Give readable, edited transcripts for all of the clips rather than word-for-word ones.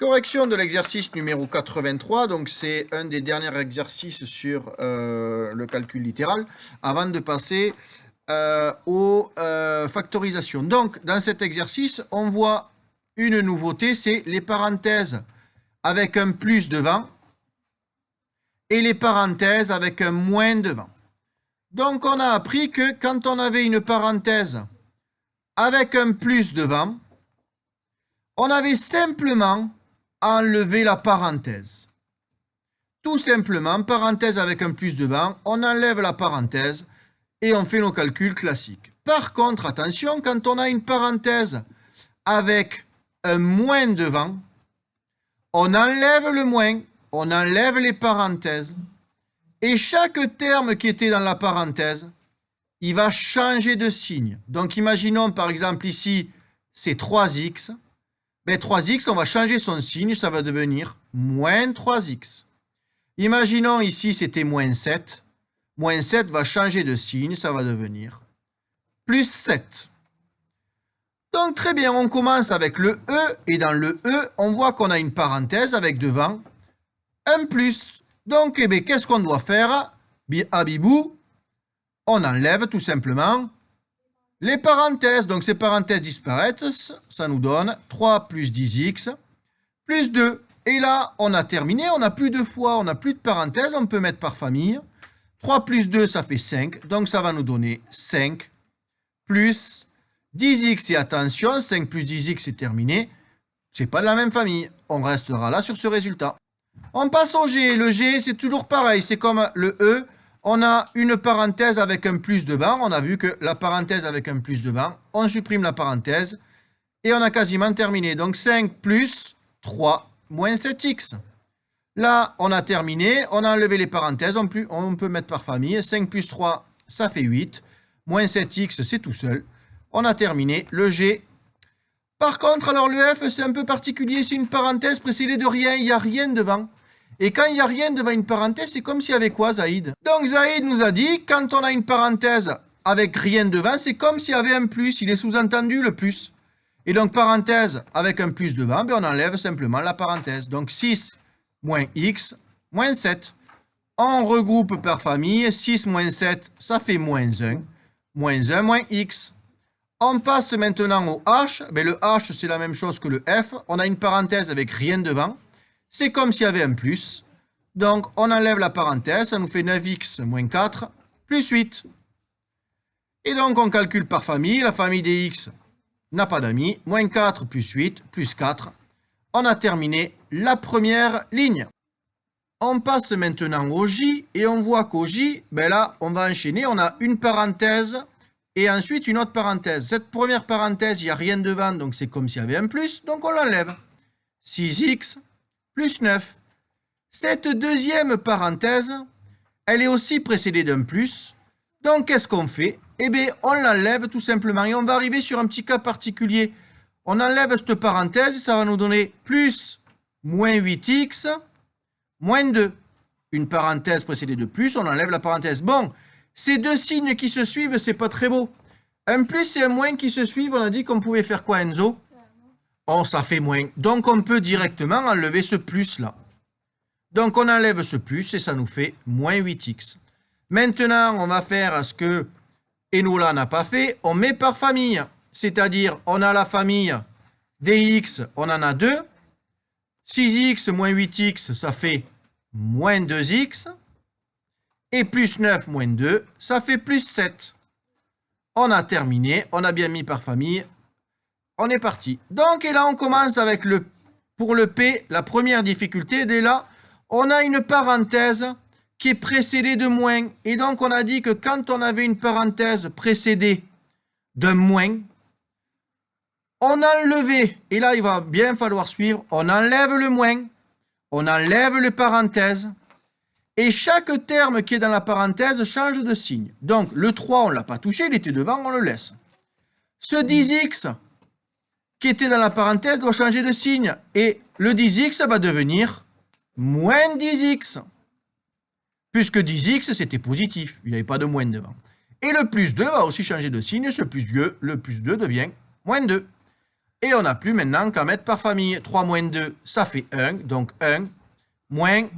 Correction de l'exercice numéro 83, donc c'est un des derniers exercices sur le calcul littéral, avant de passer aux factorisations. Donc, dans cet exercice, on voit une nouveauté, c'est les parenthèses avec un plus devant et les parenthèses avec un moins devant. Donc, on a appris que quand on avait une parenthèse avec un plus devant, on avait simplement enlevé la parenthèse. Tout simplement, parenthèse avec un plus devant, on enlève la parenthèse et on fait nos calculs classiques. Par contre, attention, quand on a une parenthèse avec un moins devant, on enlève le moins, on enlève les parenthèses, et chaque terme qui était dans la parenthèse, il va changer de signe. Donc, imaginons par exemple ici, c'est 3x. Mais 3x, on va changer son signe, ça va devenir moins 3x. Imaginons ici, c'était moins 7. Moins 7 va changer de signe, ça va devenir plus 7. Donc très bien, on commence avec le E, et dans le E, on voit qu'on a une parenthèse avec devant un plus. Donc, eh bien, qu'est-ce qu'on doit faire? Bibou, on enlève tout simplement les parenthèses. Donc ces parenthèses disparaissent, ça nous donne 3 plus 10x plus 2. Et là, on a terminé, on n'a plus de fois, on n'a plus de parenthèses, on peut mettre par famille. 3 plus 2, ça fait 5, donc ça va nous donner 5 plus 10x. Et attention, 5 plus 10x, c'est terminé. C'est pas de la même famille, on restera là sur ce résultat. On passe au G. Le G, c'est toujours pareil, c'est comme le E. On a une parenthèse avec un plus devant. On a vu que la parenthèse avec un plus devant, on supprime la parenthèse et on a quasiment terminé. Donc 5 plus 3 moins 7x. Là, on a terminé. On a enlevé les parenthèses. On peut mettre par famille. 5 plus 3, ça fait 8. Moins 7x, c'est tout seul. On a terminé le G. Par contre, alors le F, c'est un peu particulier. C'est une parenthèse précédée de rien. Il n'y a rien devant. Et quand il n'y a rien devant une parenthèse, c'est comme s'il y avait quoi, Zaïd? Donc Zaïd nous a dit, quand on a une parenthèse avec rien devant, c'est comme s'il y avait un plus. Il est sous-entendu le plus. Et donc parenthèse avec un plus devant, ben on enlève simplement la parenthèse. Donc 6 moins x moins 7. On regroupe par famille. 6 moins 7, ça fait moins 1. Moins 1 moins x. On passe maintenant au h. Ben le h, c'est la même chose que le f. On a une parenthèse avec rien devant. C'est comme s'il y avait un plus. Donc, on enlève la parenthèse. Ça nous fait 9x moins 4 plus 8. Et donc, on calcule par famille. La famille des x n'a pas d'amis. Moins 4 plus 8 plus 4. On a terminé la première ligne. On passe maintenant au J. Et on voit qu'au J, ben là, on va enchaîner. On a une parenthèse et ensuite une autre parenthèse. Cette première parenthèse, il n'y a rien devant. Donc, c'est comme s'il y avait un plus. Donc, on l'enlève. 6x plus 9. Cette deuxième parenthèse, elle est aussi précédée d'un plus. Donc, qu'est-ce qu'on fait? Eh bien, on l'enlève tout simplement. Et on va arriver sur un petit cas particulier. On enlève cette parenthèse, ça va nous donner plus moins 8x moins 2. Une parenthèse précédée de plus, on enlève la parenthèse. Bon, ces deux signes qui se suivent, c'est pas très beau. Un plus et un moins qui se suivent, on a dit qu'on pouvait faire quoi, Enzo? Oh, ça fait moins. Donc, on peut directement enlever ce plus-là. Donc, on enlève ce plus et ça nous fait moins 8x. Maintenant, on va faire ce que Enola n'a pas fait. On met par famille. C'est-à-dire, on a la famille des x, on en a 2. 6x moins 8x, ça fait moins 2x. Et plus 9 moins 2, ça fait plus 7. On a terminé. On a bien mis par famille. On est parti. Donc, et là, on commence avec pour le P, la première difficulté. Dès là, on a une parenthèse qui est précédée de moins. Et donc, on a dit que quand on avait une parenthèse précédée d'un moins, on enlevait, et là, il va bien falloir suivre, on enlève le moins, on enlève les parenthèses, et chaque terme qui est dans la parenthèse change de signe. Donc, le 3, on ne l'a pas touché, il était devant, on le laisse. Ce 10x qui était dans la parenthèse doit changer de signe. Et le 10x va devenir moins 10x. Puisque 10x, c'était positif. Il n'y avait pas de moins devant. Et le plus 2 va aussi changer de signe. Le plus 2 devient moins 2. Et on n'a plus maintenant qu'à mettre par famille. 3 moins 2, ça fait 1. Donc 1 moins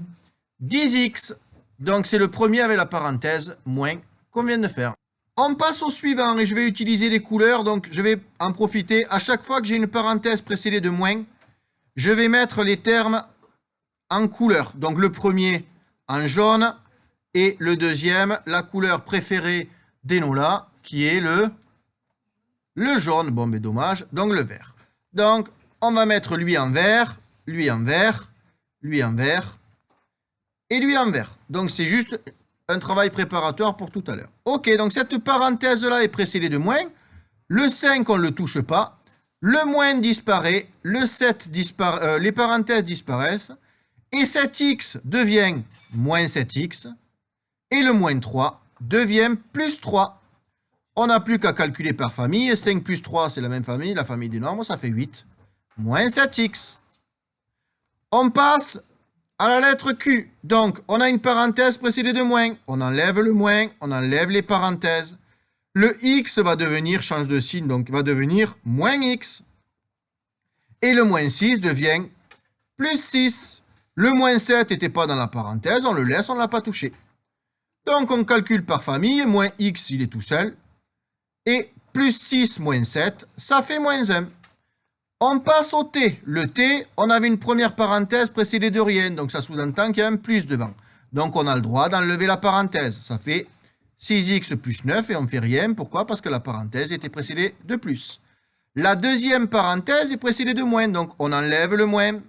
10x. Donc c'est le premier avec la parenthèse moins qu'on vient de faire. On passe au suivant et je vais utiliser les couleurs. Donc je vais en profiter. À chaque fois que j'ai une parenthèse précédée de moins, je vais mettre les termes en couleur. Donc le premier en jaune et le deuxième, la couleur préférée d'Enola, qui est le jaune. Bon, mais dommage. Donc le vert. Donc on va mettre lui en vert, lui en vert, lui en vert et lui en vert. Donc c'est juste un travail préparatoire pour tout à l'heure. Ok, donc cette parenthèse-là est précédée de moins. Le 5, on ne le touche pas. Le moins disparaît. Le 7 disparaît. Les parenthèses disparaissent. Et 7x devient moins 7x. Et le moins 3 devient plus 3. On n'a plus qu'à calculer par famille. 5 plus 3, c'est la même famille. La famille des nombres, ça fait 8. Moins 7x. On passe à la lettre Q. Donc, on a une parenthèse précédée de moins. On enlève le moins, on enlève les parenthèses. Le x va devenir, change de signe, donc va devenir moins x. Et le moins 6 devient plus 6. Le moins 7 n'était pas dans la parenthèse, on le laisse, on ne l'a pas touché. Donc, on calcule par famille. Moins x, il est tout seul. Et plus 6 moins 7, ça fait moins 1. On passe au T. Le T, on avait une première parenthèse précédée de rien, donc ça sous-entend qu'il y a un plus devant. Donc on a le droit d'enlever la parenthèse. Ça fait 6x plus 9 et on ne fait rien. Pourquoi? Parce que la parenthèse était précédée de plus. La deuxième parenthèse est précédée de moins, donc on enlève le moins,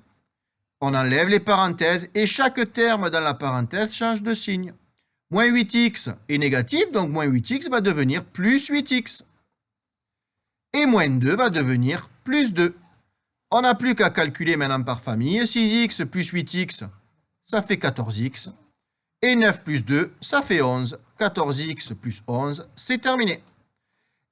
on enlève les parenthèses et chaque terme dans la parenthèse change de signe. Moins 8x est négatif, donc moins 8x va devenir plus 8x. Et moins 2 va devenir plus 2. On n'a plus qu'à calculer maintenant par famille. 6x plus 8x, ça fait 14x. Et 9 plus 2, ça fait 11. 14x plus 11, c'est terminé.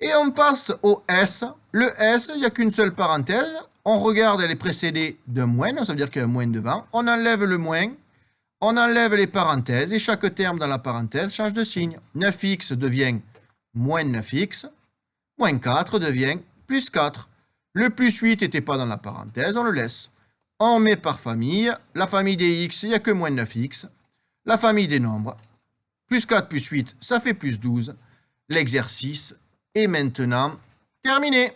Et on passe au S. Le S, il n'y a qu'une seule parenthèse. On regarde, elle est précédée d'un moins, ça veut dire qu'il y a un moins devant. On enlève le moins, on enlève les parenthèses, et chaque terme dans la parenthèse change de signe. 9x devient moins 9x. Moins 4 devient plus 4. Le plus 8 n'était pas dans la parenthèse, on le laisse. On met par famille. La famille des x, il n'y a que moins 9x. La famille des nombres. Plus 4 plus 8, ça fait plus 12. L'exercice est maintenant terminé.